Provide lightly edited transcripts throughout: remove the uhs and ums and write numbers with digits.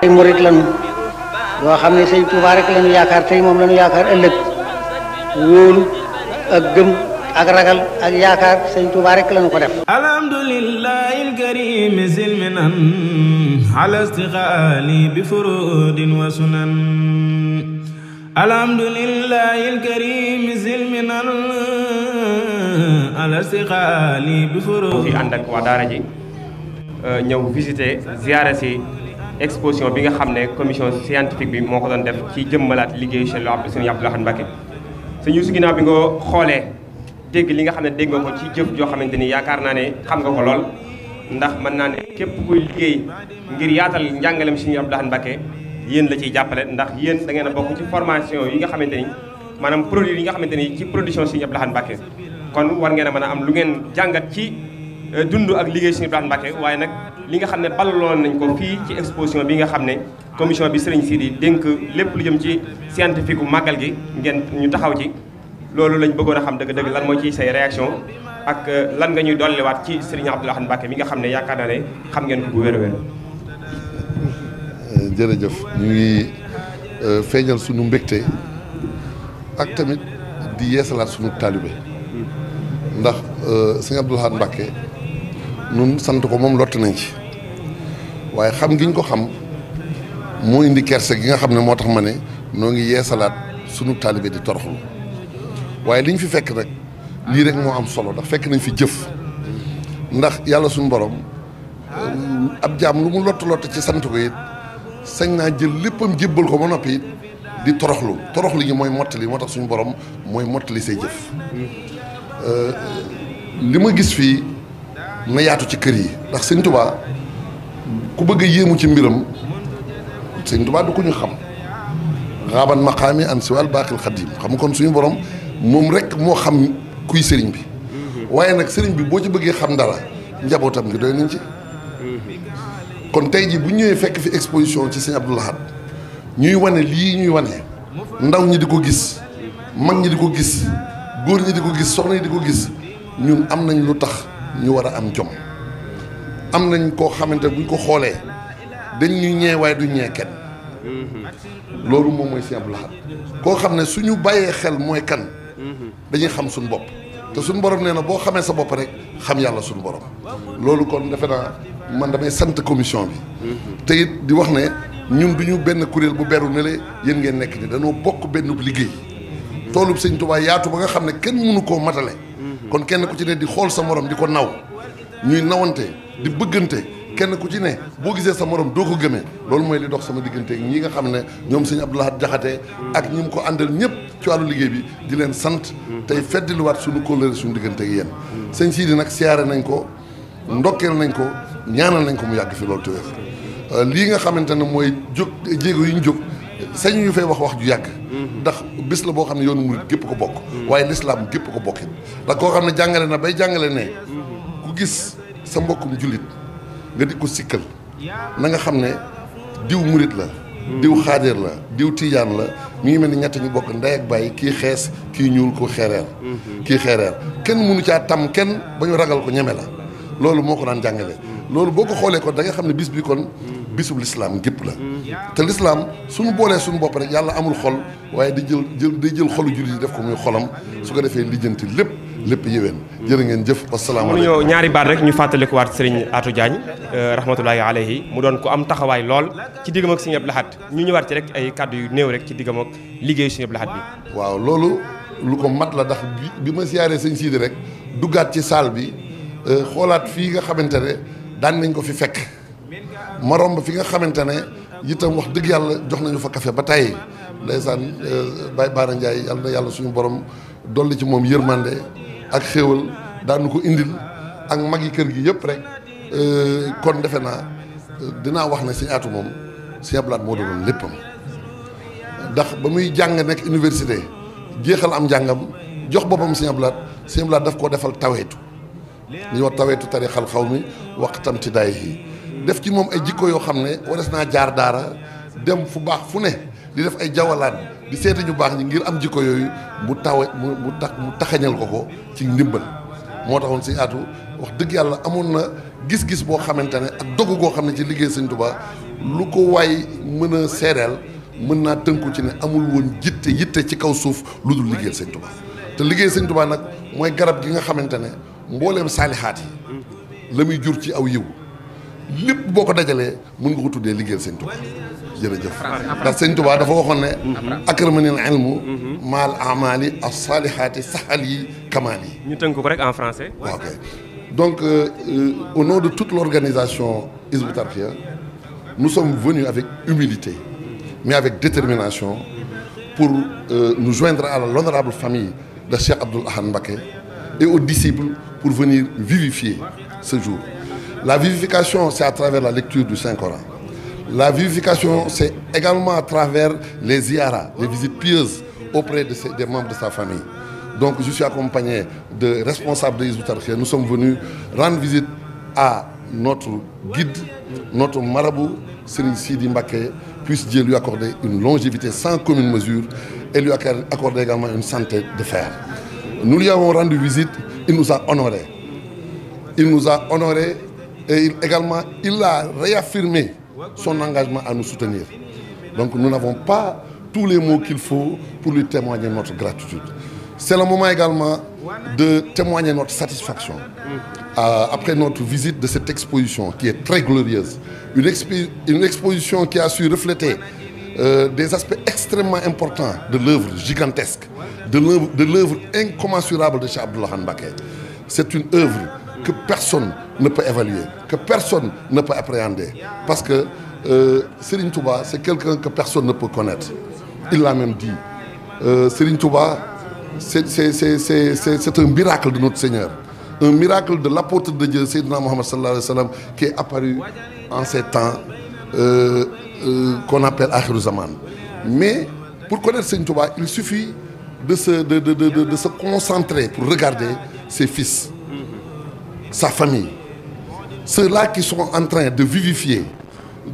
ay murit lañu yoo xam ne sëñ Tuubaa rek lañu yaakaar tey moom lañu yaakaar ëllëg wóolu ak gëm ak ragal ak yaakaar sëñ Tuubaa rek lañu ko def. alhamdulillahi alkarim silminan ala istiqaali bi furudin wa sunan. alhamdulillahi alkarim silminan ala istiqaali bi furudin. fi ànd ak waa daara ji ñëw visiter ziyaara si exposition bi nga xam ne commission scientifique bi moo ko doon def ci jëmmalaat liggéeyu Sëriñ Abdou Lahad Mbacké. sëñ Youssou ginnaaw bi nga xoolee dégg li nga xam ne dégg nga ko ci jëf joo xamante ni yaakaar naa ne xam nga ko lool ndax mën naa ne képp kuy liggéey ngir yaatal njàngalem Sëriñ Abdou Lahad Mbacké yéen la ciy jàppale ndax yéen da ngeen a bokk ci formation yi nga xamante ni maanaam produit yi nga xamante ni ci production Sëriñ Abdou Lahad Mbacké kon war ngeen a mën a am lu ngeen jàngat ci dund ak liggéey Sëriñ Abdou Lahad Mbacké waaye nag li nga xam ne balloon nañ ko fii ci exposition bi nga xam ne commission bi Serigne Sidi dénk lépp lu jëm ci scientifique u màggal gi ngeen ñu taxaw ci loolu lañ bëggoon a xam dëgg-dëgg lan moo ci say réaction ak lan nga ñuy dolliwaat ci Serigne Abdou Lahad Mbacké mi nga xam ne yaakaar naa ne xam ngeen ko bu wér a wér. jërëjëf ñu ngi feeñal sunu mbégte ak tamit di yeesalaat sunu taalibe ndax Serigne Abdou Lahad Mbacké nun sant ko moom lott nañ ci waaye xam ngi ñu ko xam moo indi kerse gi nga xam ne moo tax ma ne noo ngi yeesalaat sunu taalibe di toroxlu waaye li ñu fi fekk nag lii rek moo am solo ndax fekk nañ fi jëf ndax yàlla suñu borom ab jaam lu mu lott ci sant ko it sañ naa jël léppam jébbal ko ba noppi it di toroxlu gi mooy mottali moo tax suñu borom mooy mottali say jëf li ma gis fii na yaatu ci kër yi ndax sëñ Tuubaa ku bëgg a yéemu ci mbiram sëñ Tuubaa du ko ñu xam xaaban maqaami an siwal baaxil xadim xam kon suñu borom moom rek moo xam kuy sëriñ bi waaye nag sëriñ bi boo ci bëggee xam dara njabootam gi doy nañ ci kon tey ji bu ñëwee fekk fi exposition ci sëñ Abdou Lahad ñuy wane lii ñuy wane ndaw ñi di ko gis mag ñi di ko gis góor ñi di ko gis soxna ñi di ko gis ñun am nañ lu tax ñu war a am jom am nañ koo xamante buñ ko xoolee dañ ñu ñee waaye du ñee kenn loolu moom mooy Sëriñ Abdou Lahad koo xam ne suñu bàyyee xel mooy kan dañuy xam suñu bopp te suñu borom nee na boo xamee sa bopp rek xam yàlla suñu borom loolu kon defe naa man damay sant commission bi te it di wax ne ñun du ñu benn kuréel bu beru ne le yéen ngeen nekk ni dañoo bokk benn liggéey toolub Sëñ Tuubaa yaatu ba nga xam ne kenn mënu koo matale kon kenn ku ci ne di xool sa morom di ko naw ñuy nawante di bëggante kenn ku ci ne boo gisee sa morom doo ko gëmee loolu mooy li dox sama diggante ñi nga xam ne ñoom Sëñ Abdou Lahad Jaxate ak ñi mu ko àndal ñëpp ci wàllu liggéey bi di leen sant tey feddiliwaat suñu kóllëre suñu diggante ak yéen sëñ Sidi nag siyaare nañ ko ndokkeel nañ ko ñaanal nañ ko mu yàgg fi loolu te wér lii nga xamante ne mooy jóg jéego yi ñu jóg sañ ñu fay wax ju yàgg ndax bis la boo xam ne yoonu murit gépp ko bokk waaye lislaam gépp ko bokkit ndax koo xam ne jàngale na bay jàngale ne ku gis sa mbokkum jullit nga di ko sikkal na nga xam ne diw murit la diw xaadir la diw tiijaan la mi ngi mel ni ñett ñu bokk ndey ak bàyyi kii xees kii ñuul ko xeereer kenn mënu caa tam kenn ba ñu ragal ko ñeme la loolu moo ko daan jàngale loolu boo ko xoolee kon da nga xam ne bis bi kon bisub lislaam gépp la te lislaam suñu boolee suñu bopp rek yàlla amul xol waaye day jël xolu jullit yi def ko muy xolam su ko defee lijjanti lépp yéwén jërë ngeen jëf wasalaamaaleykum. mënuñoo ñaari baat rek ñu fàttalikuwaat Serigne Atou Diagne rahmatullahi alayhi mu doon ko am taxawaay lool ci diggam ak Serigne Abdou Lahad ñu ñëwaat ci rek ay kàddu yu néew rek ci diggam ak liggéeyu Serigne Abdou Lahad bi. waaw loolu lu ko mat la ndax bi ma siyaaree sëñ Sidi rek duggaat ci salle bi xoolaat fii nga xamante ne daan nañ ko fi fekk ma romb fi nga xamante ne itam wax dëgg yàlla jox nañu fa café ba tàyyi ndeysaan Baye Baara Ndiaye yàlla na yàlla suñu borom dolli ci moom yërmande ak xéewal daanu ko indil ak mag yi kër gi yëpp rek kon defe naa dinaa wax ne Sëñ Atou moom Sëñ Abdou Lahad moo doon léppam ndax ba muy jàng nekk université jeexal am njàngam jox boppam Sëñ Abdou Lahad daf koo defal taweetu li ñuy wax taweetu tarixal xaw mi waqtam ci daay yi def ci moom ay jikko yoo xam ne wares naa jaar daara dem fu baax fu ne di def ay jawalaan di seeti ñu baax ñi ngir am jikko yooyu mu taxañal ko ci ndimbal moo taxoon Sëñ Atou wax dëgg yàlla amoon na gis-gis boo xamante ne ak dogu goo xam ne ci liggéey Sëñ Tuubaa lu ko waay mën a seereel mën naa tënku ci ne amul woon yitte ci kaw suuf lu dul liggéeyal sëñ Touba te liggéeyal sëñ Touba nag mooy garab gi nga xamante ne mbooleem saalixaat yi la muy jur ci aw yiw lépp boo ko dajalee mën nga ko tuddee liggéeyal sëñ Touba jërëjëf ndax sëñ Touba dafa waxoon ne akramanil ilmu maal amali as saalixaati saxal yi kamaal yi. ñu tënk ko rek en français. Ok donc au nom de toute l'organisation Hizbut Tarqiyyah, nous sommes venus avec humilité mais avec détermination pour nous joindre à l'honorable famille de Cheikh Abdoul Ahad Mbacké et aux disciples pour venir vivifier ce jour. La vivification, c'est à travers la lecture du Saint-Coran. La vivification, c'est également à travers les ziyaras, les visites pieuses auprès des membres de sa famille. Donc je suis accompagné de responsables de Hizbut Tarqiyyah. Nous sommes venus rendre visite à notre guide, notre marabout, Serigne Sidi Mbacké. Puisse Dieu lui accorder une longévité sans commune mesure et lui accorder également une santé de fer. Nous lui avons rendu visite, il nous a honorés. Il nous a honorés et il a réaffirmé son engagement à nous soutenir. Donc nous n'avons pas tous les mots qu'il faut pour lui témoigner notre gratitude. C'est le moment également de témoigner notre satisfaction après notre visite de cette exposition qui est très glorieuse. Une exposition qui a su refléter des aspects extrêmement importants de l'œuvre gigantesque, de l'œuvre incommensurable de Cheikh Abdoul Ahad Mbacké. C'est une œuvre que personne ne peut évaluer, que personne ne peut appréhender. Parce que Serigne Touba, c'est quelqu'un que personne ne peut connaître. Il l'a même dit. Serigne Touba, c'est un miracle de notre Seigneur. Un miracle de l'apôtre de Dieu, Sayyidina Muhammad sallallahu alayhi wa sallam, qui est apparu en ces temps qu'on appelle Akhirou Zaman. Mais pour connaître Serigne Touba, il suffit de se concentrer pour regarder ses fils, sa famille, ceux-là qui sont en train de vivifier,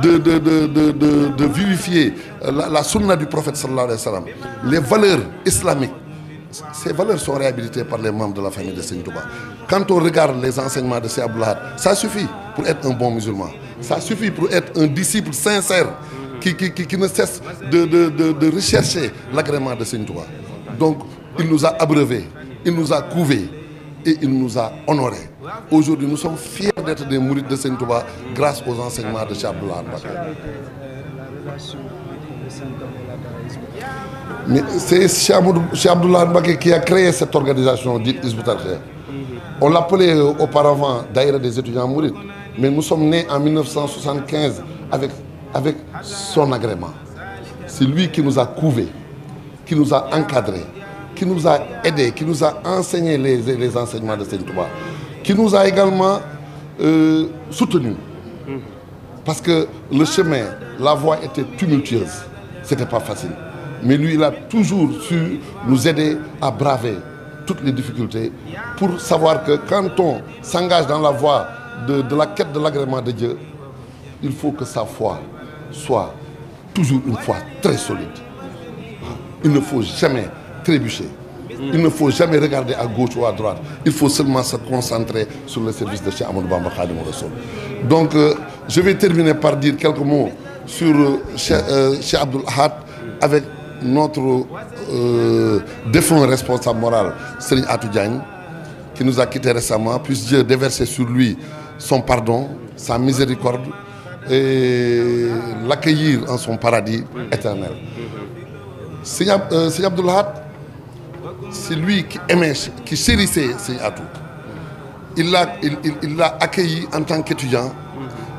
de vivifier la sunna du prophète sallallahu alayhi wa sallam, les valeurs islamiques. Ces valeurs sont réhabilitées par les membres de la famille de Serigne Touba. Quand on regarde les enseignements de Cheikh Abdoul Ahad, ça suffit pour être un bon musulman. Ça suffit pour être un disciple sincère qui ne cesse de rechercher l'agrément de Serigne Touba. Donc, il nous a abreuvés, il nous a couvés et il nous a honorés. Aujourd'hui, nous sommes fiers d'être des mourides de Serigne Touba grâce aux enseignements de Cheikh Abdoul Ahad Mbacké. Mais c'est Cheikh Abdoul Ahad Mbacké qui a créé cette organisation dite Hizbut Tarqiyyah. On l'appelait auparavant Daïra des étudiants mourides, mais nous sommes nés en 1975 avec son agrément. C'est lui qui nous a couvés, qui nous a encadrés, qui nous a aidés, qui nous a enseigné les enseignements de Serigne Touba, qui nous a également soutenus. Parce que le chemin, la voie était tumultueuse, c'était pas facile. Mais lui, il a toujours su nous aider à braver toutes les difficultés pour savoir que quand on s'engage dans la voie de la quête de l'agrément de Dieu, il faut que sa foi soit toujours une foi très solide. Il ne faut jamais trébucher. Il ne faut jamais regarder à gauche ou à droite. Il faut seulement se concentrer sur le service de Cheikh Ahmadou Bamba Khadimou Rassoul. Donc, je vais terminer par dire quelques mots sur Cheikh Abdoul Ahad avec notre défunt responsable moral, Serigne Atou Diagne, qui nous a quittés récemment. Puisse Dieu déverser sur lui son pardon, sa miséricorde et l'accueillir en son paradis éternel. Serigne Abdoul Ahad, c'est lui qui aimait, qui chérissait Serigne Atou. Il l'a accueilli en tant qu'étudiant,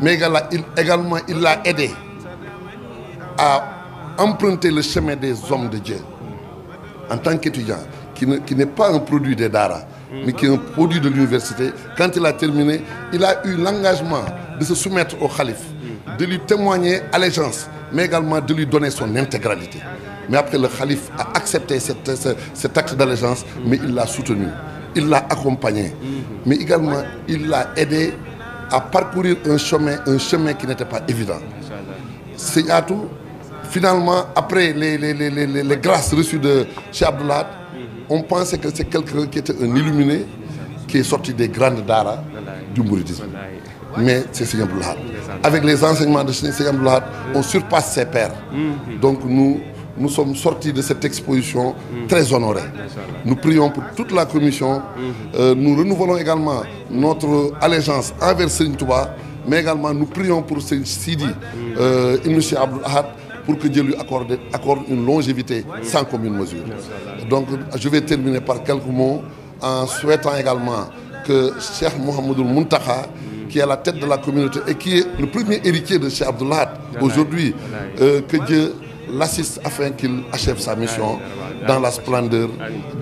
mais également il l'a aidé à emprunter le chemin des hommes de Dieu. En tant qu'étudiant, qui n'est pas un produit des Dara, mais qui est un produit de l'université, quand il a terminé, il a eu l'engagement de se soumettre au calife, de lui témoigner allégeance, mais également de lui donner son intégralité. Mais après, le calife a accepté cet acte d'allégeance, mais il l'a soutenu, il l'a accompagné, mais également il l'a aidé à parcourir un chemin qui n'était pas évident. Serigne Atou, finalement, après les grâces reçues de Cheikh Abdoul Ahad, on pensait que c'est quelqu'un qui était un illuminé, qui est sorti des grandes daras du mouridisme. mais c'est Serigne Abdou Lahad. Avec les enseignements de Serigne Abdou Lahad, on surpasse ses pairs. Donc nous sommes sortis de cette exposition très honorés. Nous prions pour toute la commission. Nous renouvelons également notre allégeance envers Serigne Touba, mais également nous prions pour Serigne Sidi, Monsieur Abdou Lahad, pour que Dieu lui accorde une longévité sans commune mesure. Donc je vais terminer par quelques mots en souhaitant également que Cheikh Mouhamadoul Mountakha, qui est à la tête de la communauté et qui est le premier héritier de Cheikh Abdou Lahad aujourd'hui, que Dieu l'assiste afin qu'il achève sa mission dans la splendeur,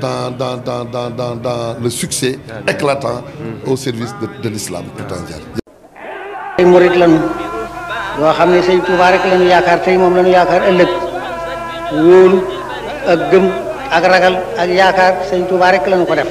dans le succès éclatant au service de l'islam tout entier. ay murit lañu yoo xam ne Sëñ Tuubaa rek lañu yaakaar tey moom lañu yaakaar ëllëg wóolu ak gëm ak ragal ak yaakaar Sëñ Tuubaa rek lañu ko def